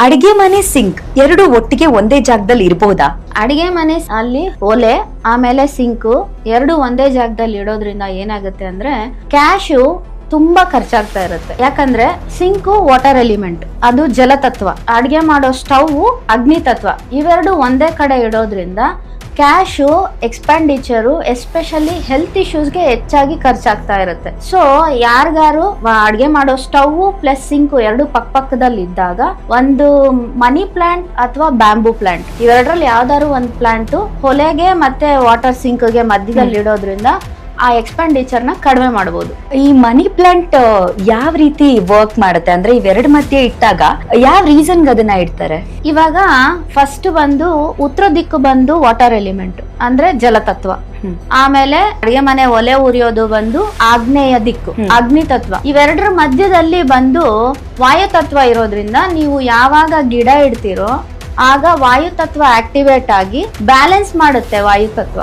ಅಡಿಗೆ ಮನೆ ಸಿಂಕ್ ಎರಡು ಒಟ್ಟಿಗೆ ಒಂದೇ ಜಾಗದಲ್ಲಿ ಇರಬಹುದಾ? ಅಡಿಗೆ ಮನೆ ಅಲ್ಲಿ ಒಲೆ ಆಮೇಲೆ ಸಿಂಕು ಎರಡು ಒಂದೇ ಜಾಗದಲ್ಲಿ ಇಡೋದ್ರಿಂದ ಏನಾಗುತ್ತೆ ಅಂದ್ರೆ ಕ್ಯಾಶು ತುಂಬಾ ಖರ್ಚಾಗ್ತಾ ಇರುತ್ತೆ. ಯಾಕಂದ್ರೆ ಸಿಂಕು ವಾಟರ್ ಎಲಿಮೆಂಟ್, ಅದು ಜಲತತ್ವ. ಅಡಿಗೆ ಮಾಡೋ ಸ್ಟವ್ ಅಗ್ನಿ ತತ್ವ. ಇವೆರಡು ಒಂದೇ ಕಡೆ ಇಡೋದ್ರಿಂದ ಕ್ಯಾಶು ಎಕ್ಸ್ಪೆಂಡಿಚರು ಎಸ್ಪೆಷಲಿ ಹೆಲ್ತ್ ಇಶ್ಯೂಸ್ಗೆ ಹೆಚ್ಚಾಗಿ ಖರ್ಚಾಗ್ತಾ ಇರುತ್ತೆ. ಸೊ ಯಾರಿಗಾರು ಅಡ್ಗೆ ಮಾಡೋ ಸ್ಟವ್ ಪ್ಲಸ್ ಸಿಂಕು ಎರಡು ಪಕ್ಕದಲ್ಲಿ ಇದ್ದಾಗ ಒಂದು ಮನಿ ಪ್ಲಾಂಟ್ ಅಥವಾ ಬ್ಯಾಂಬೂ ಪ್ಲಾಂಟ್ ಇವೆರಡರಲ್ಲಿ ಯಾವ್ದಾದ್ರು ಒಂದು ಪ್ಲಾಂಟ್ ಹೊಲೆಗೆ ಮತ್ತೆ ವಾಟರ್ ಸಿಂಕ್ಗೆ ಮಧ್ಯದಲ್ಲಿ ಇಡೋದ್ರಿಂದ ಆ ಎಕ್ಸ್ಪೆಂಡಿಚರ್ ನ ಕಡಿಮೆ ಮಾಡಬಹುದು. ಈ ಮನಿ ಪ್ಲಾಂಟ್ ಯಾವ ರೀತಿ ವರ್ಕ್ ಮಾಡುತ್ತೆ ಅಂದ್ರೆ ಇವೆರಡು ಮಧ್ಯೆ ಇಟ್ಟಾಗ ಯಾವ ರೀಸನ್ ಅದನ್ನ ಇಡ್ತಾರೆ? ಇವಾಗ ಫಸ್ಟ್ ಬಂದು ಉತ್ತರ ದಿಕ್ಕು ಬಂದು ವಾಟರ್ ಎಲಿಮೆಂಟ್ ಅಂದ್ರೆ ಜಲತತ್ವ. ಆಮೇಲೆ ಅಡಿಗೆ ಮನೆ ಒಲೆ ಉರಿಯೋದು ಬಂದು ಆಗ್ನೇಯ ದಿಕ್ಕು ಅಗ್ನಿ ತತ್ವ. ಇವೆರಡರ ಮಧ್ಯದಲ್ಲಿ ಬಂದು ವಾಯು ತತ್ವ ಇರೋದ್ರಿಂದ ನೀವು ಯಾವಾಗ ಗಿಡ ಇಡ್ತೀರೋ ಆಗ ವಾಯು ತತ್ವ ಆಕ್ಟಿವೇಟ್ ಆಗಿ ಬ್ಯಾಲೆನ್ಸ್ ಮಾಡುತ್ತೆ ವಾಯು ತತ್ವ.